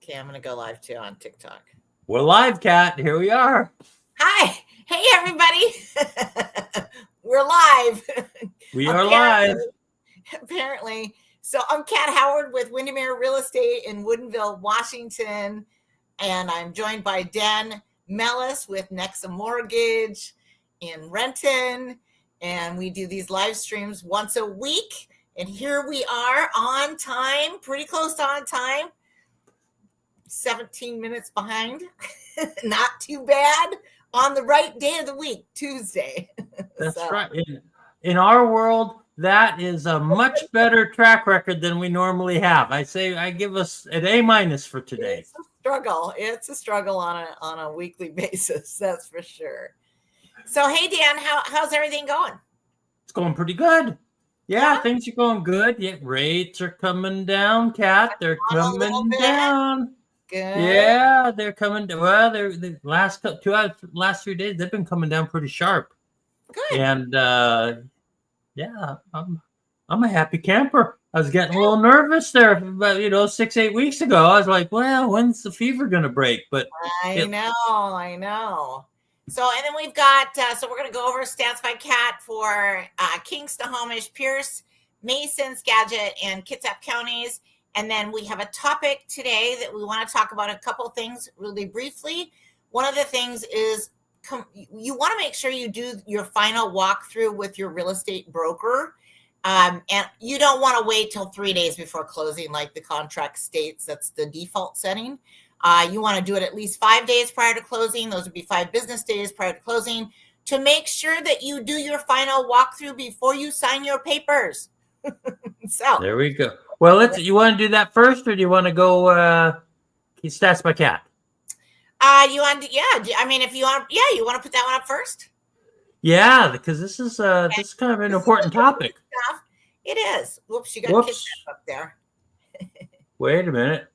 Okay, I'm going to go live too on TikTok. We're live, Kat. Here we are. Hi. Hey, everybody. We're live. We are live. Apparently. So I'm Kat Howard with Windermere Real Estate in Woodinville, Washington. And I'm joined by Dan Mellis with Nexa Mortgage in Renton. And we do these live streams once a week. And here we are on time, pretty close to on time. 17 minutes behind. Not too bad. On the right day of the week, Tuesday. That's right. In our world, that is a much better track record than we normally have. I give us an A- for today. It's a struggle. It's a struggle on a weekly basis. That's for sure. So, hey, Dan, how's everything going? It's going pretty good. Yeah, things are going good. Yeah, rates are coming down, Kat. They're coming down. Good. Yeah, they're coming down. Well, they're the last 3 days they've been coming down pretty sharp. Good. And yeah, I'm a happy camper. I was getting a little nervous there, but 6-8 weeks ago, I was like, well, when's the fever gonna break? But I know. So, and then we've got, so we're going to go over stats by Kat for King, Snohomish, Pierce, Mason, Skagit, and Kitsap counties. And then we have a topic today that we want to talk about a couple things really briefly. One of the things is you want to make sure you do your final walkthrough with your real estate broker. And you don't want to wait till 3 days before closing like the contract states. That's the default setting. You want to do it at least 5 days prior to closing. Those would be 5 business days prior to closing to make sure that you do your final walkthrough before you sign your papers. So there we go. Well, you want to do that first, or do you want to go stats by Kat? You want to, I mean, if you want, you want to put that one up first. Yeah, because this is kind of an important topic. It is. Whoops, you got kids up there. Wait a minute.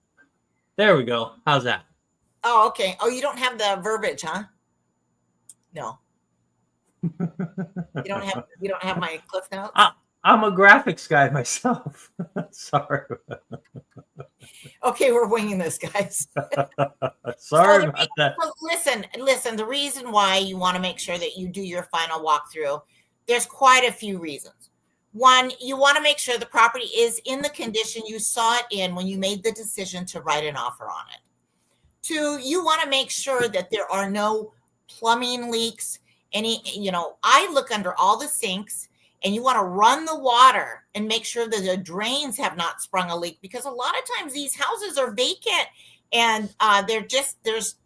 There we go. How's that? Oh, okay. Oh, you don't have the verbiage, huh? No. You don't have my cliff notes? I'm a graphics guy myself. Sorry. Okay, we're winging this, guys. Sorry about that. Listen, the reason why you want to make sure that you do your final walkthrough, there's quite a few reasons. One, you want to make sure the property is in the condition you saw it in when you made the decision to write an offer on it. Two, you want to make sure that there are no plumbing leaks. I look under all the sinks, and you want to run the water and make sure that the drains have not sprung a leak, because a lot of times these houses are vacant and there's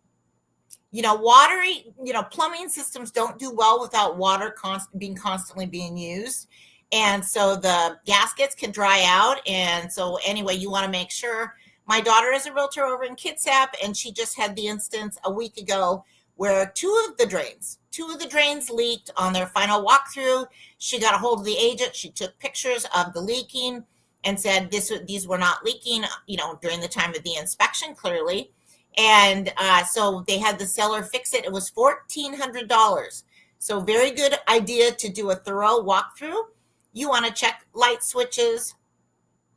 watery, plumbing systems don't do well without water constantly being used. And so the gaskets can dry out. And so anyway, you want to make sure. My daughter is a realtor over in Kitsap, and she just had the instance a week ago where two of the drains leaked on their final walkthrough. She got a hold of the agent. She took pictures of the leaking and said these were not leaking, during the time of the inspection, clearly. And so they had the seller fix it. It was $1,400. So very good idea to do a thorough walkthrough. You want to check light switches.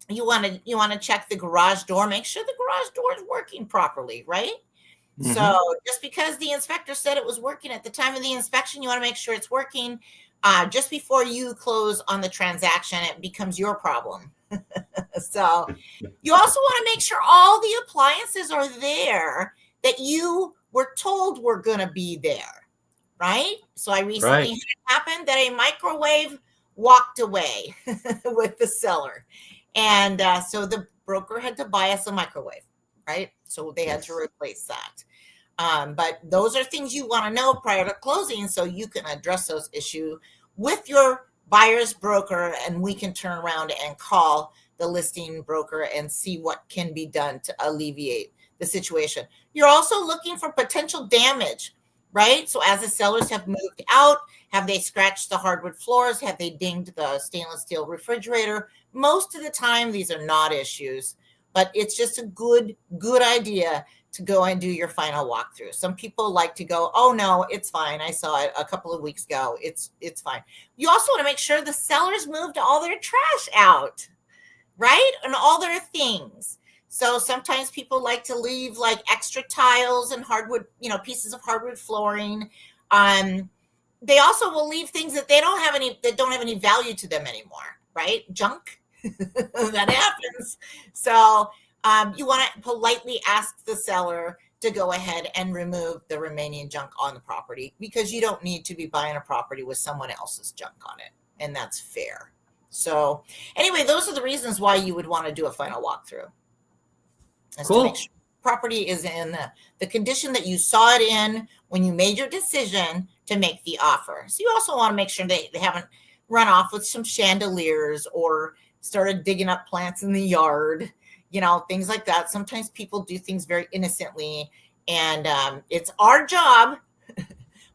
You want to check the garage door. Make sure the garage door is working properly, right? Mm-hmm. So just because the inspector said it was working at the time of the inspection, you want to make sure it's working. Just before you close on the transaction, it becomes your problem. So you also want to make sure all the appliances are there that you were told were going to be there, right? So I recently had it happen that a microwave walked away with the seller. And so the broker had to buy us a microwave, right? So they had to replace that. But those are things you want to know prior to closing so you can address those issues with your buyer's broker, and we can turn around and call the listing broker and see what can be done to alleviate the situation. You're also looking for potential damage, right? So as the sellers have moved out, have they scratched the hardwood floors? Have they dinged the stainless steel refrigerator? Most of the time, these are not issues, but it's just a good idea to go and do your final walkthrough. Some people like to go, oh no, it's fine. I saw it a couple of weeks ago. It's fine. You also want to make sure the sellers moved all their trash out, right? And all their things. So sometimes people like to leave like extra tiles and hardwood, pieces of hardwood flooring. They also will leave things that don't have any value to them anymore, right? Junk. That happens. So you want to politely ask the seller to go ahead and remove the remaining junk on the property, because you don't need to be buying a property with someone else's junk on it, and that's fair. So anyway, those are the reasons why you would want to do a final walkthrough. Cool. To make sure property is in the condition that you saw it in when you made your decision to make the offer. So you also want to make sure they haven't run off with some chandeliers or started digging up plants in the yard, things like that. Sometimes people do things very innocently, and it's our job,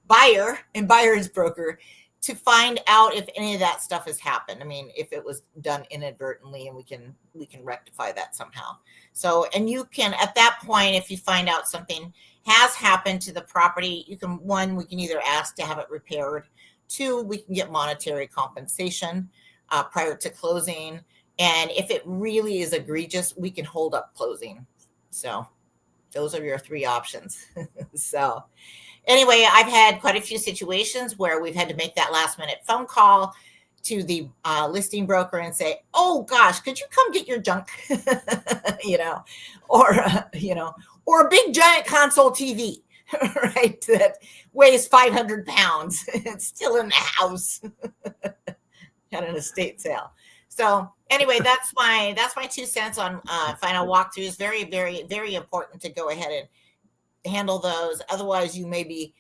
buyer and buyer's broker, to find out if any of that stuff has happened. I mean, if it was done inadvertently, and we can rectify that somehow. So, and you can, at that point, if you find out something has happened to the property, we can either ask to have it repaired. 2, we can get monetary compensation prior to closing. And if it really is egregious, we can hold up closing. So those are your 3 options. So anyway, I've had quite a few situations where we've had to make that last minute phone call to the listing broker and say, "Oh gosh, could you come get your junk?" Or a big giant console TV, right? That weighs 500 pounds. It's still in the house at an estate sale. So anyway, that's my 2 cents on final walkthroughs. Very, very, very important to go ahead and handle those. Otherwise, you may be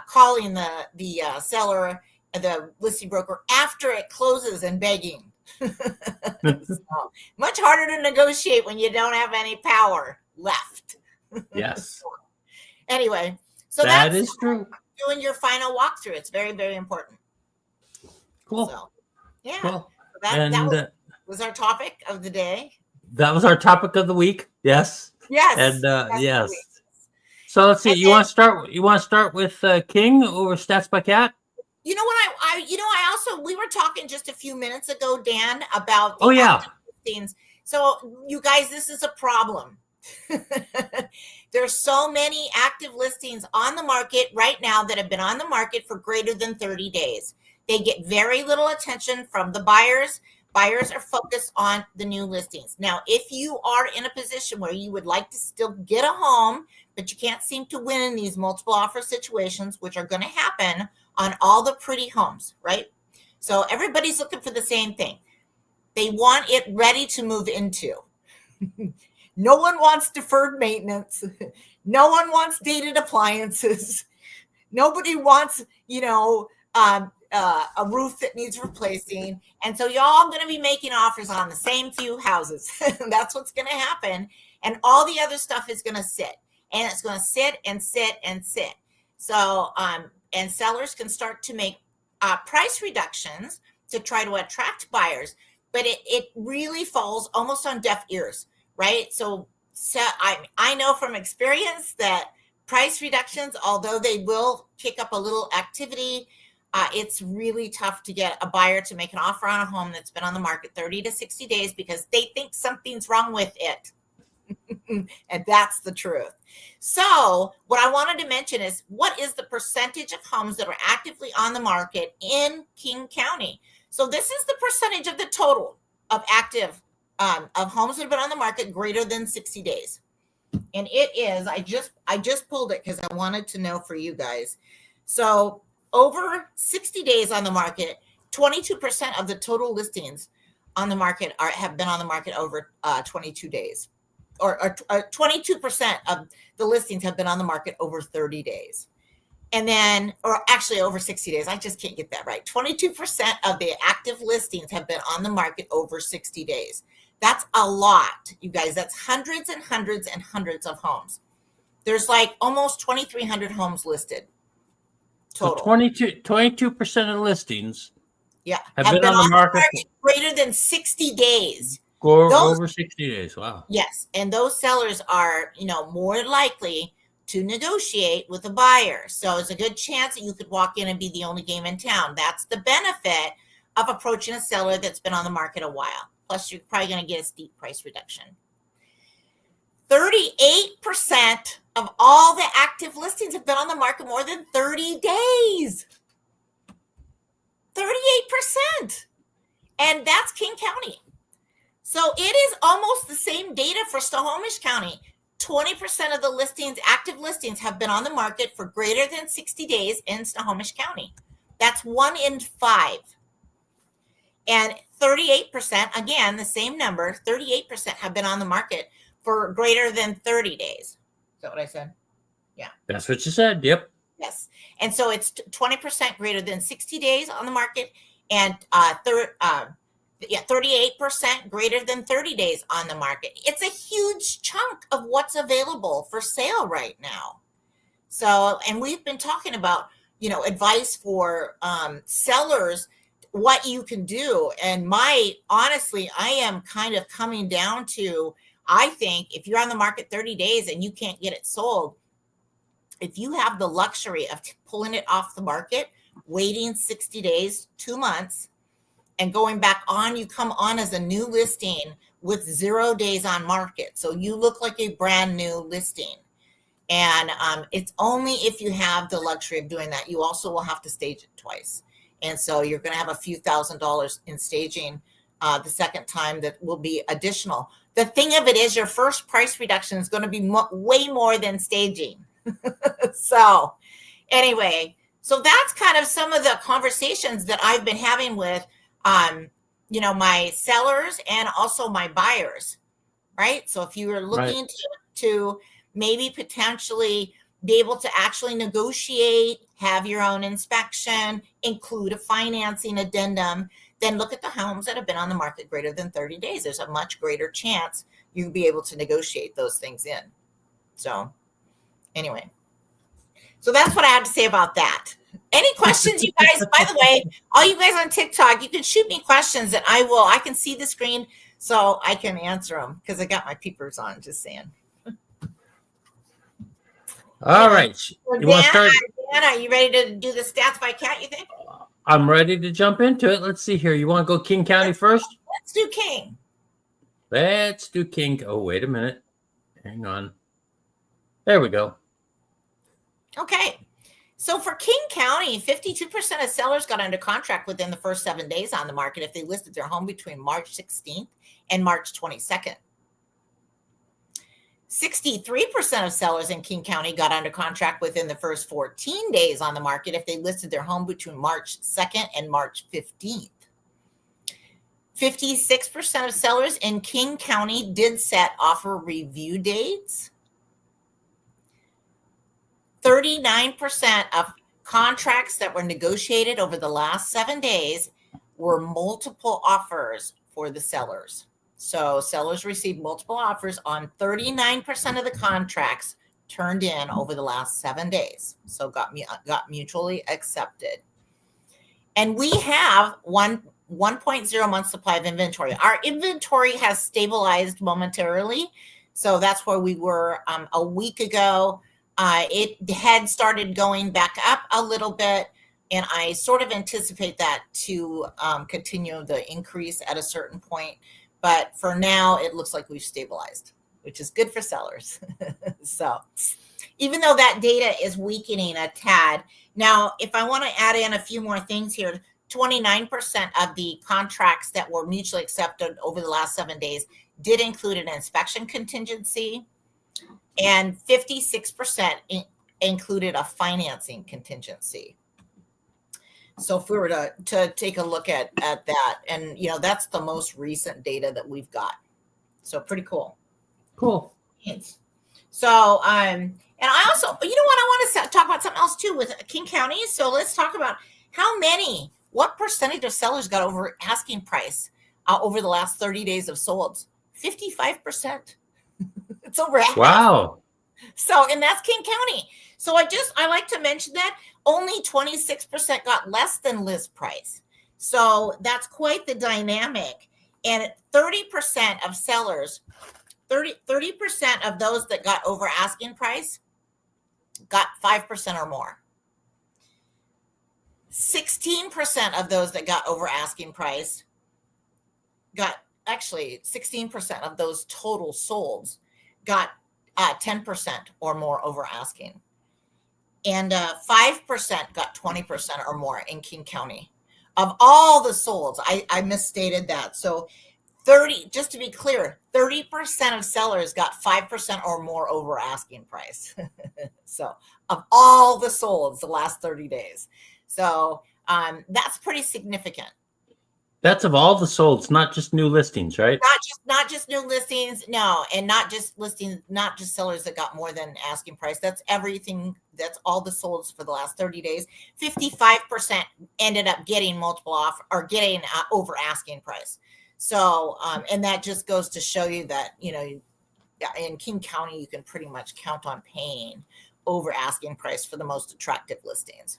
calling the seller, the listing broker, after it closes and begging. So, much harder to negotiate when you don't have any power left. Yes. Anyway, so that is true. Doing your final walkthrough, it's very, very important. Cool. So, yeah. Cool. That was our topic of the day. That was our topic of the week. Yes. Yes. And yes. So let's see. You want to start with King over Stats by Cat? You know what? We were talking just a few minutes ago, Dan, about active listings. So you guys, this is a problem. There's so many active listings on the market right now that have been on the market for greater than 30 days. They get very little attention from the buyers. Buyers are focused on the new listings. Now, if you are in a position where you would like to still get a home, but you can't seem to win in these multiple offer situations, which are going to happen on all the pretty homes, right? So everybody's looking for the same thing. They want it ready to move into. No one wants deferred maintenance. No one wants dated appliances. Nobody wants, a roof that needs replacing. And so y'all going to be making offers on the same few houses. That's what's going to happen. And all the other stuff is going to sit. And it's going to sit and sit and sit. So, and sellers can start to make price reductions to try to attract buyers. But it really falls almost on deaf ears, right? So I know from experience that price reductions, although they will kick up a little activity, it's really tough to get a buyer to make an offer on a home that's been on the market 30 to 60 days because they think something's wrong with it. And that's the truth. So what I wanted to mention is, what is the percentage of homes that are actively on the market in King County? So this is the percentage of the total of active of homes that have been on the market greater than 60 days. And it is, I just pulled it because I wanted to know for you guys. So over 60 days on the market, 22% of the total listings on the market have been on the market over 22 days. Or 22% of the listings have been on the market over 30 days. And then, or actually over 60 days. I just can't get that right. 22% of the active listings have been on the market over 60 days. That's a lot, you guys. That's hundreds and hundreds and hundreds of homes. There's like almost 2,300 homes listed total. So 22% of listings have been on the market greater than 60 days. Over 60 days. Wow. Yes. And those sellers are, more likely to negotiate with a buyer. So it's a good chance that you could walk in and be the only game in town. That's the benefit of approaching a seller that's been on the market a while. Plus, you're probably going to get a steep price reduction. all the active listings have been on the market more than 30 days. 38%. And that's King County. So it is almost the same data for Snohomish County. 20% of the listings, active listings, have been on the market for greater than 60 days in Snohomish County. That's 1 in 5. And 38%, again, the same number, 38% have been on the market for greater than 30 days. Is that what I said? Yeah. That's what you said. Yep. Yes. And so it's 20% greater than 60 days on the market, and 38% greater than 30 days on the market. It's a huge chunk of what's available for sale right now. So, and we've been talking about, advice for sellers, what you can do. And honestly, I am kind of coming down to, I think if you're on the market 30 days and you can't get it sold, if you have the luxury of pulling it off the market, waiting 60 days, 2 months, and going back on, you come on as a new listing with 0 days on market. So you look like a brand new listing. And it's only if you have the luxury of doing that. You also will have to stage it twice. And so you're going to have a few $1,000s in staging the second time that will be additional. The thing of it is your first price reduction is going to be way more than staging. So anyway, so that's kind of some of the conversations that I've been having with, my sellers and also my buyers, right? So if you are looking to maybe potentially be able to actually negotiate, have your own inspection, include a financing addendum, then look at the homes that have been on the market greater than 30 days. There's a much greater chance you'll be able to negotiate those things in. So anyway, so that's what I have to say about that. Any questions, you guys? By the way, all you guys on TikTok, you can shoot me questions that I can see the screen so I can answer them because I got my peepers on, just saying. All right. You want to start? Dan, are you ready to do the stats by cat, you think? I'm ready to jump into it. Let's see here. You want to go King County first? Let's do King. Let's do King. Oh, wait a minute. Hang on. There we go. Okay. So for King County, 52% of sellers got under contract within the first 7 days on the market if they listed their home between March 16th and March 22nd. 63% of sellers in King County got under contract within the first 14 days on the market if they listed their home between March 2nd and March 15th. 56% of sellers in King County did set offer review dates. 39% of contracts that were negotiated over the last 7 days were multiple offers for the sellers. So sellers received multiple offers on 39% of the contracts turned in over the last 7 days. So got mutually accepted. And we have 1.0 month supply of inventory. Our inventory has stabilized momentarily. So that's where we were a week ago. It had started going back up a little bit, and I sort of anticipate that to continue the increase at a certain point. But for now, it looks like we've stabilized, which is good for sellers. So even though that data is weakening a tad, now if I want to add in a few more things here, 29% of the contracts that were mutually accepted over the last 7 days did include an inspection contingency, and 56% included a financing contingency. So if we were to take a look at that, and that's the most recent data that we've got. So pretty cool. Cool. So and I also, I want to talk about something else too with King County. So let's talk about what percentage of sellers got over asking price over the last 30 days of solds? 55%. It's over half. Wow. So, and that's King County. So I like to mention that only 26% got less than list price. So that's quite the dynamic. And 30% of sellers, 30% of those that got over asking price got 5% or more. 16% of those that got over asking price got, actually 16% of those total solds got 10% or more over asking. And 5% got 20% or more in King County. Of all the solds, I misstated that. So 30, just to be clear, 30% of sellers got 5% or more over asking price. So of all the solds the last 30 days. So that's pretty significant. That's of all the solds, not just new listings, right? Not just new listings, no, and not just listings, not just sellers that got more than asking price. That's everything. That's all the solds for the last 30 days. 55% ended up getting multiple offer or getting over asking price. So, and that just goes to show you that, you know, in King County, you can pretty much count on paying over asking price for the most attractive listings.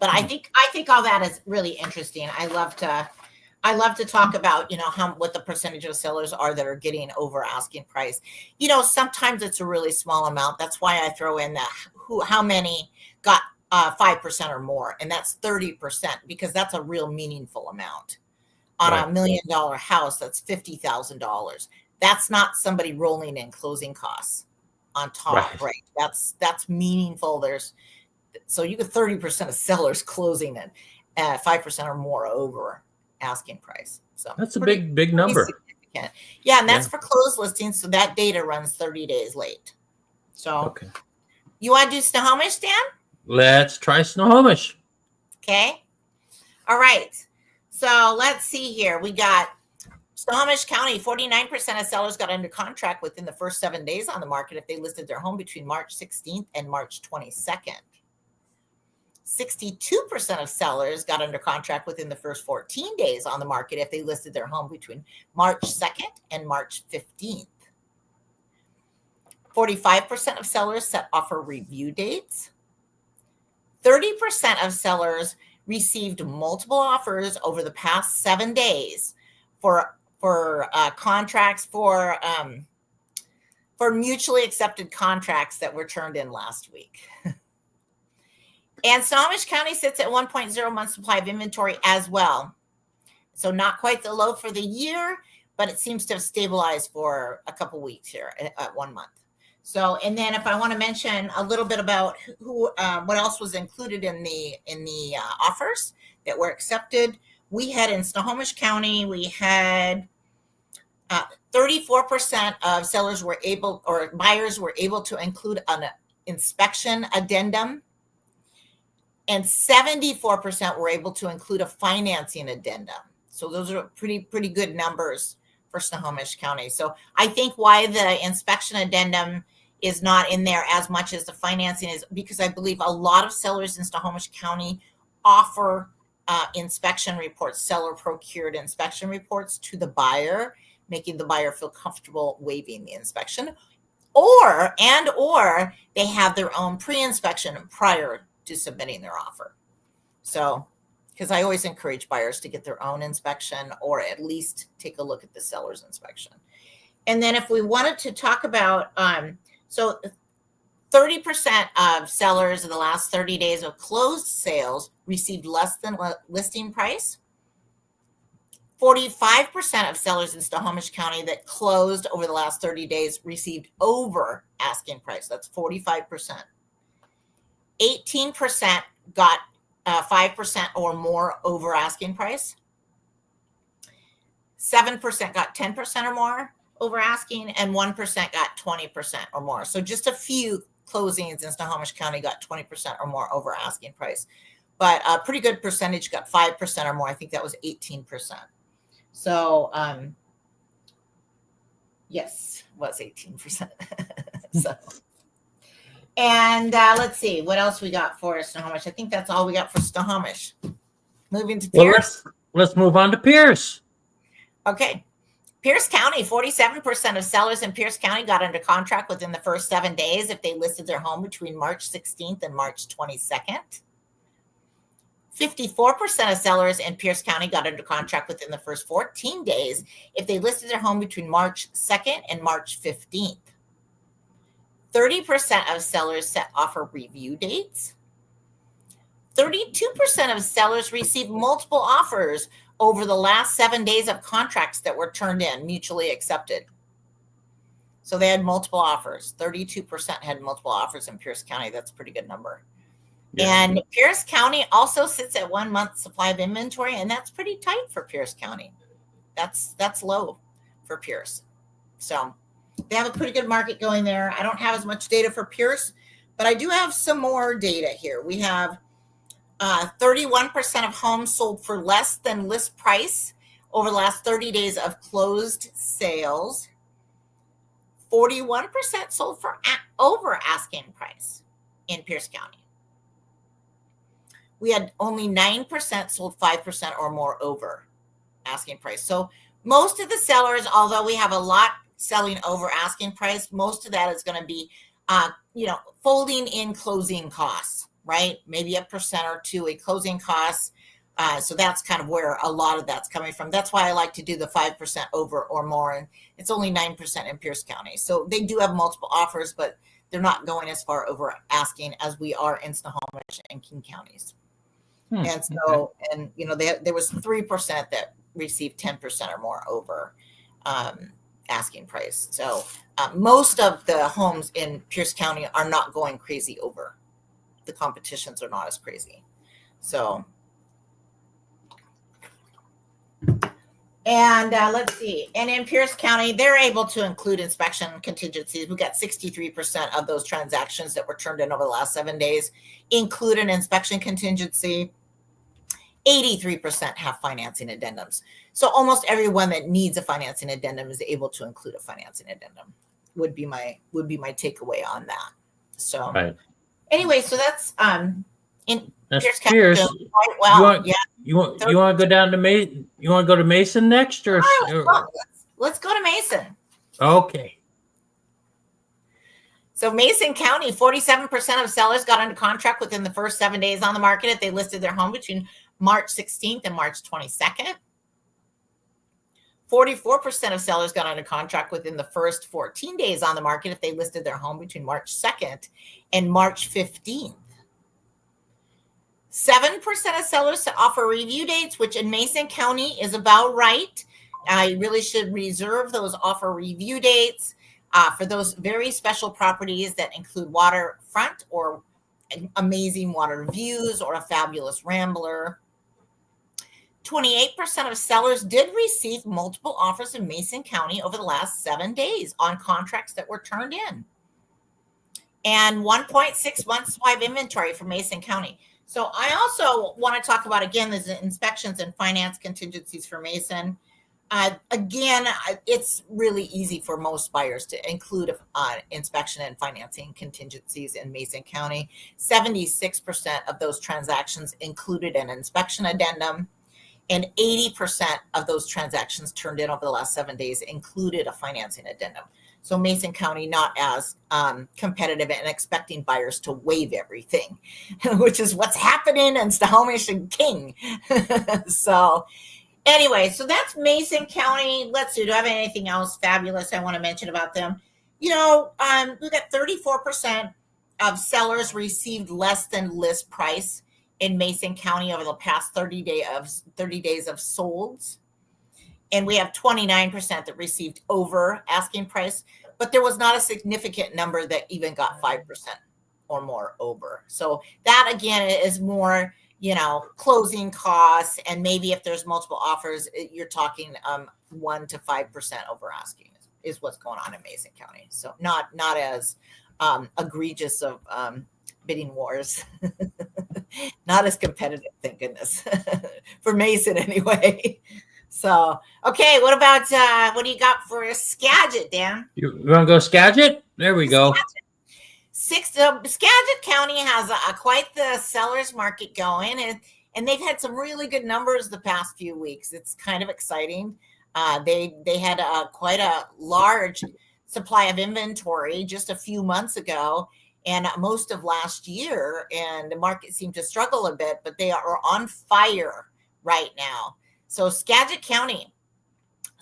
But I think all that is really interesting. I love to talk about, you know, what the percentage of sellers are that are getting over asking price. You know, sometimes it's a really small amount. That's why I throw in that how many got 5% or more, and that's 30%, because that's a real meaningful amount. On Right. $1 million house, that's $50,000. That's not somebody rolling in closing costs on top, right? That's meaningful. So you get 30% of sellers closing it at 5% or more over asking price. So that's a big number. Significant. Yeah, and that's for closed listings. So that data runs 30 days late. So okay. You want to do Snohomish, Dan? Let's try Snohomish. Okay. All right. So let's see here. We got Snohomish County, 49% of sellers got under contract within the first 7 days on the market if they listed their home between March 16th and March 22nd. 62% of sellers got under contract within the first 14 days on the market if they listed their home between March 2nd and March 15th. 45% of sellers set offer review dates. 30% of sellers received multiple offers over the past 7 days for contracts for mutually accepted contracts that were turned in last week. And Snohomish County sits at 1.0 month supply of inventory as well. So not quite the low for the year, but it seems to have stabilized for a couple weeks here at 1 month. So, and then if I want to mention a little bit about what else was included in the offers that were accepted, we had in Snohomish County, we had 34% of sellers were able, or buyers were able to include an inspection addendum, and 74% were able to include a financing addendum. So those are pretty good numbers for Snohomish County. So I think why the inspection addendum is not in there as much as the financing is because I believe a lot of sellers in Snohomish County offer inspection reports, seller procured inspection reports to the buyer, making the buyer feel comfortable waiving the inspection, or they have their own pre-inspection prior to submitting their offer. So, because I always encourage buyers to get their own inspection or at least take a look at the seller's inspection. And then if we wanted to talk about, so 30% of sellers in the last 30 days of closed sales received less than listing price. 45% of sellers in Snohomish County that closed over the last 30 days received over asking price. That's 45%. 18% got 5% or more over asking price. 7% got 10% or more over asking, and 1% got 20% or more. So just a few closings in Snohomish County got 20% or more over asking price. But a pretty good percentage got 5% or more. I think that was 18%. So, yes, it was 18%. So. And let's see what else we got for Snohomish. I think that's all we got for Snohomish. Moving to Pierce. Well, let's move on to Pierce. Okay. Pierce County, 47% of sellers in Pierce County got under contract within the first 7 days if they listed their home between March 16th and March 22nd. 54% of sellers in Pierce County got under contract within the first 14 days if they listed their home between March 2nd and March 15th. 30% of sellers set offer review dates. 32% of sellers received multiple offers over the last 7 days of contracts that were turned in, mutually accepted. So they had multiple offers. 32% had multiple offers in Pierce County. That's a pretty good number. Yeah. And Pierce County also sits at 1 month supply of inventory, and that's pretty tight for Pierce County. That's low for Pierce. So they have a pretty good market going there. I don't have as much data for Pierce, but I do have some more data here. We have 31% of homes sold for less than list price over the last 30 days of closed sales. 41% sold for over asking price in Pierce County. We had only 9% sold 5% or more over asking price. So most of the sellers, although we have a lot selling over asking price, most of that is going to be, folding in closing costs, right? Maybe 1% or 2% in closing costs. So that's kind of where a lot of that's coming from. That's why I like to do the 5% over or more. And it's only 9% in Pierce County. So they do have multiple offers, but they're not going as far over asking as we are in Snohomish and King counties. And so, and there was 3% that received 10% or more over asking price. So most of the homes in Pierce County are not going crazy over. The competitions are not as crazy. So, and let's see. And in Pierce County, they're able to include inspection contingencies. We got 63% of those transactions that were turned in over the last 7 days include an inspection contingency. 83% have financing addendums. So almost everyone that needs a financing addendum is able to include a financing addendum. Would be my takeaway on that. So anyway, so that's in Pierce County. Quite well. You want to go down to Mason? You want to go to Mason next, or let's go to Mason. Okay. So Mason County, 47% of sellers got under contract within the first 7 days on the market if they listed their home between March 16th and March 22nd. 44% of sellers got under contract within the first 14 days on the market if they listed their home between March 2nd and March 15th. 7% of sellers to offer review dates, which in Mason County is about right. You really should reserve those offer review dates for those very special properties that include waterfront or amazing water views or a fabulous rambler. 28% of sellers did receive multiple offers in Mason County over the last 7 days on contracts that were turned in. And 1.6 months supply of inventory for Mason County. So I also want to talk about, again, the inspections and finance contingencies for Mason. Again, it's really easy for most buyers to include inspection and financing contingencies in Mason County. 76% of those transactions included an inspection addendum, and 80% of those transactions turned in over the last 7 days included a financing addendum. So Mason County not as competitive and expecting buyers to waive everything, which is what's happening in Snohomish and King. So anyway, so that's Mason County. Let's see, do I have anything else fabulous I want to mention about them? We got 34% of sellers received less than list price in Mason County over the past 30 days of solds. And we have 29% that received over asking price, but there was not a significant number that even got 5% or more over. So that again is more, closing costs, and maybe if there's multiple offers, you're talking 1 to 5% over asking is what's going on in Mason County. So not as egregious of bidding wars, not as competitive, thank goodness, for Mason anyway. So, okay, what do you got for Skagit, Dan? You want to go Skagit? There we go. Skagit County has quite the seller's market going, and they've had some really good numbers the past few weeks. It's kind of exciting. They had quite a large supply of inventory just a few months ago, and most of last year, and the market seemed to struggle a bit, but they are on fire right now. So Skagit County,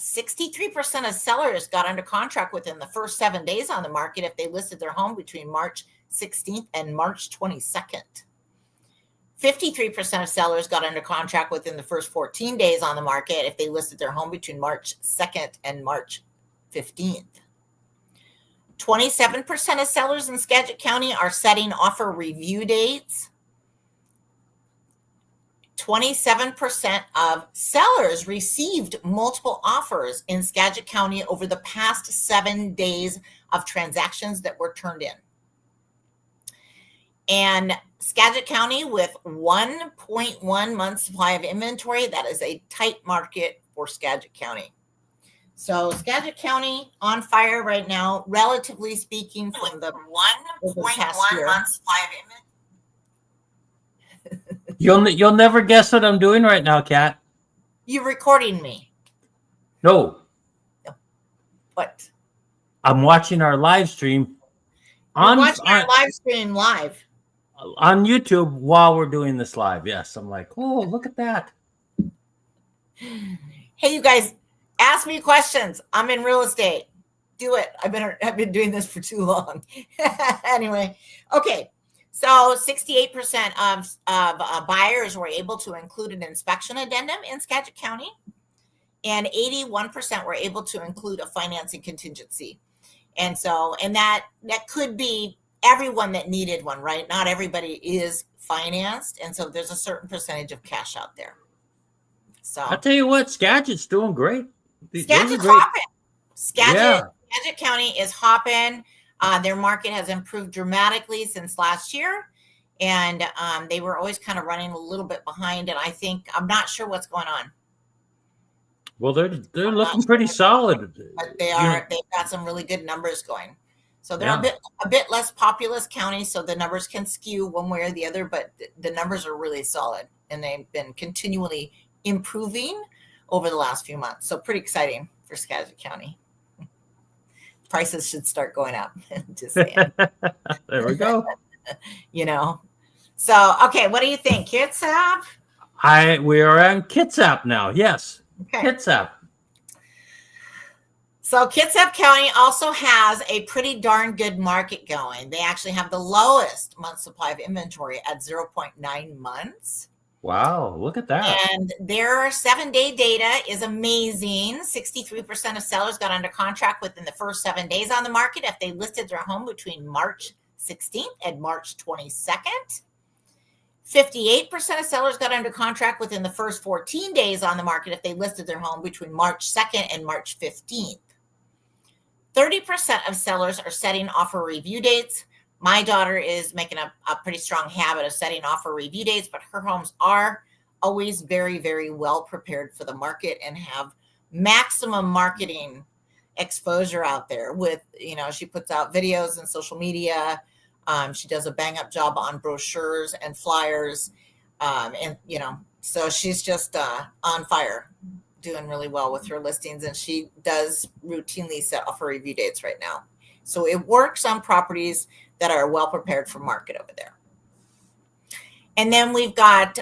63% of sellers got under contract within the first 7 days on the market if they listed their home between March 16th and March 22nd. 53% of sellers got under contract within the first 14 days on the market if they listed their home between March 2nd and March 15th. 27% of sellers in Skagit County are setting offer review dates. 27% of sellers received multiple offers in Skagit County over the past 7 days of transactions that were turned in. And Skagit County with 1.1 month supply of inventory, that is a tight market for Skagit County. So Skagit County on fire right now, relatively speaking, from the 1.1 month supply of inventory. You'll never guess what I'm doing right now, Kat. You recording me? No. What? I'm watching our live stream You're watching our live stream live on YouTube while we're doing this live. Yes, I'm like, oh, look at that. Hey, you guys, ask me questions. I'm in real estate. Do it. I've been doing this for too long. Anyway, okay. So 68% of buyers were able to include an inspection addendum in Skagit County, and 81% were able to include a financing contingency. And so, and that could be everyone that needed one, right? Not everybody is financed, and so there's a certain percentage of cash out there. So I'll tell you what, Skagit's doing great. Skagit's hopping. Skagit County is hopping. Their market has improved dramatically since last year, and they were always kind of running a little bit behind. And I think I'm not sure what's going on. Well, they're looking pretty solid, but they are. They've got some really good numbers going. So they're a bit less populous county, so the numbers can skew one way or the other. But the numbers are really solid, and they've been continually improving over the last few months. So pretty exciting for Skagit County. Prices should start going up. Just saying. There we go. So okay, what do you think, Kitsap? We are on Kitsap now. Yes, okay. Kitsap. So Kitsap County also has a pretty darn good market going. They actually have the lowest month supply of inventory at 0.9 months. Wow, look at that. And their 7-day data is amazing. 63% of sellers got under contract within the first 7 days on the market if they listed their home between March 16th and March 22nd. 58% of sellers got under contract within the first 14 days on the market if they listed their home between March 2nd and March 15th. 30% of sellers are setting offer review dates. My daughter is making a pretty strong habit of setting offer review dates, but her homes are always very, very well prepared for the market and have maximum marketing exposure out there with, she puts out videos and social media. She does a bang up job on brochures and flyers. So she's just on fire, doing really well with her listings. And she does routinely set offer review dates right now. So it works on properties that are well prepared for market over there. And then we've got,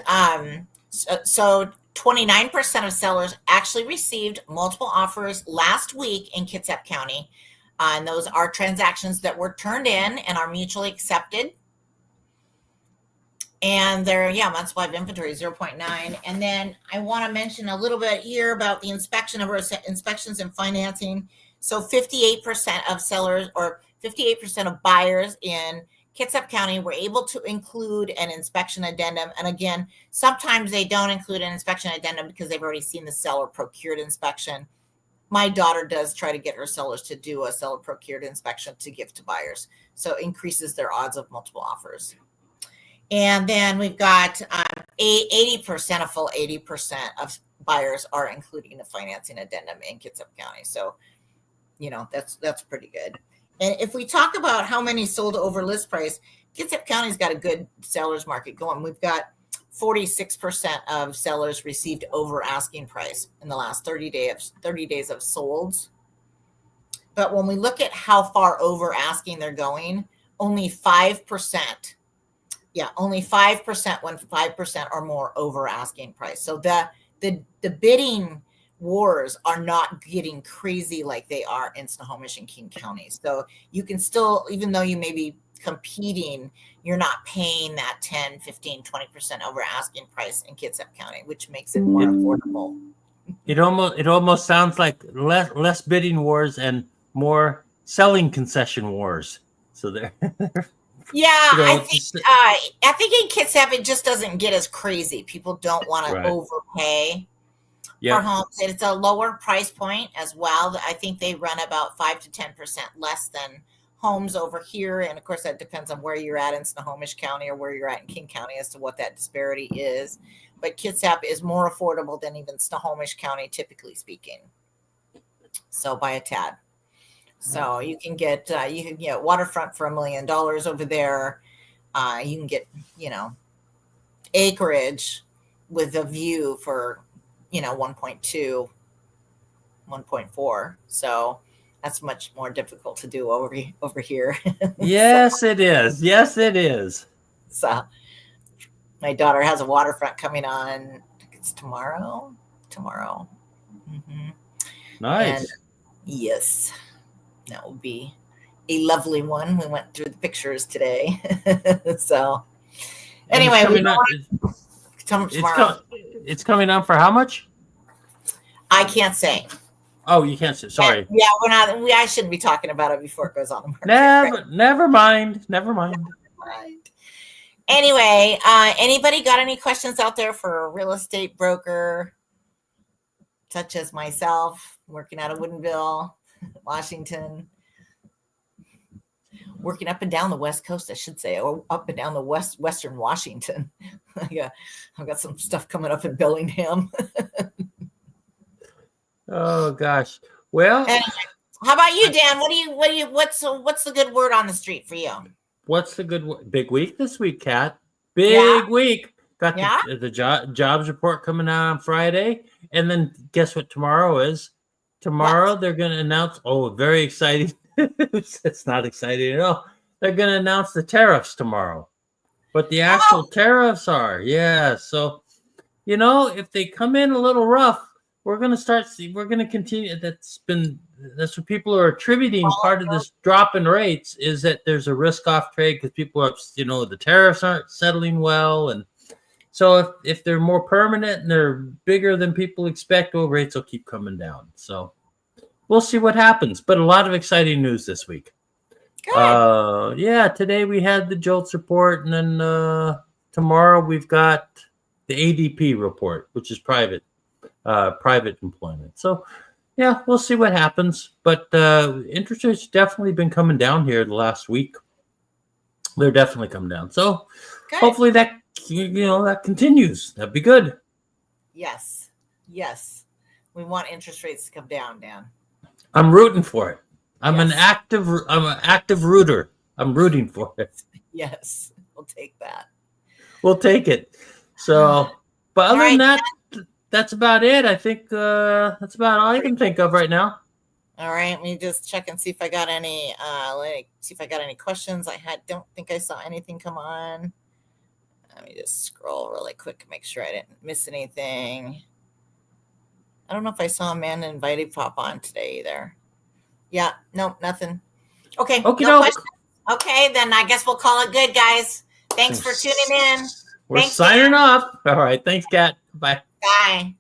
so 29% of sellers actually received multiple offers last week in Kitsap County. And those are transactions that were turned in and are mutually accepted. And their month supply of inventory is 0.9. And then I want to mention a little bit here about the inspections and financing. So 58% of sellers or 58% of buyers in Kitsap County were able to include an inspection addendum. And again, sometimes they don't include an inspection addendum because they've already seen the seller procured inspection. My daughter does try to get her sellers to do a seller procured inspection to give to buyers. So it increases their odds of multiple offers. And then we've got 80%, a full 80% of buyers are including a financing addendum in Kitsap County. So, that's pretty good. And if we talk about how many sold over list price, Kitsap County's got a good seller's market going. We've got 46% of sellers received over asking price in the last 30 days of solds. But when we look at how far over asking they're going, only 5%. Yeah, only 5% went 5% or more over asking price. So the bidding wars are not getting crazy like they are in Snohomish and King counties. So you can still, even though you may be competing, you're not paying that 10, 15, 20% over asking price in Kitsap County, which makes it more affordable. It almost sounds like less bidding wars and more selling concession wars. So they're Yeah, you know, I think in Kitsap it just doesn't get as crazy. People don't want to right. overpay for Yeah. homes. And it's a lower price point as well. I think they run about 5 to 10% less than homes over here. And of course, that depends on where you're at in Snohomish County or where you're at in King County as to what that disparity is. But Kitsap is more affordable than even Snohomish County, typically speaking. So by a tad. So you can get waterfront for $1 million over there. You can get, acreage with a view for, 1.2, 1.4. So that's much more difficult to do over here. Yes, it is. Yes, it is. So my daughter has a waterfront coming on. I think it's tomorrow. Mm-hmm. Nice. And yes, that will be a lovely one. We went through the pictures today. So anyway, it's coming on for how much? I can't say. Oh, you can't say. Sorry. Yeah, we're not. I shouldn't be talking about it before it goes on the market. Never mind. Anyway, anybody got any questions out there for a real estate broker, such as myself, working out of Woodinville, Washington, working up and down the West Coast, I should say, or up and down the Western Washington. Yeah, I've got some stuff coming up in Bellingham. Oh gosh. Well, anyway, how about you, Dan? What's the good word on the street for you? What's the good big week this week, Kat? Big week. Got the jobs report coming out on Friday, and then guess what tomorrow is? Tomorrow they're going to announce. Oh, very exciting! It's not exciting at all. They're going to announce the tariffs tomorrow, but the actual tariffs are So, if they come in a little rough, we're going to continue. That's what people are attributing. Part of this drop in rates is that there's a risk off trade because people are, the tariffs aren't settling well. And so if they're more permanent and they're bigger than people expect, rates will keep coming down. So we'll see what happens. But a lot of exciting news this week. Good. Today we had the JOLTS report, and then tomorrow we've got the ADP report, which is private employment. So we'll see what happens, but interest rates definitely been coming down here the last week. They're definitely coming down. So hopefully that that continues. That'd be good. Yes, we want interest rates to come down, Dan. I'm rooting for it. I'm an active rooter. I'm rooting for it. Yes, we'll take that. We'll take it. So, but other than that, that's about it. I think that's about all I can think of right now. All right, let me just check and see if I got any. Questions. Don't think I saw anything come on. Let me just scroll really quick and make sure I didn't miss anything. I don't know if I saw Amanda invited pop on today either. Yeah, nope, nothing. Okay, no questions. Okay, then I guess we'll call it good, guys. Thanks for tuning in. We're signing off. All right, thanks, Kat. Bye. Bye.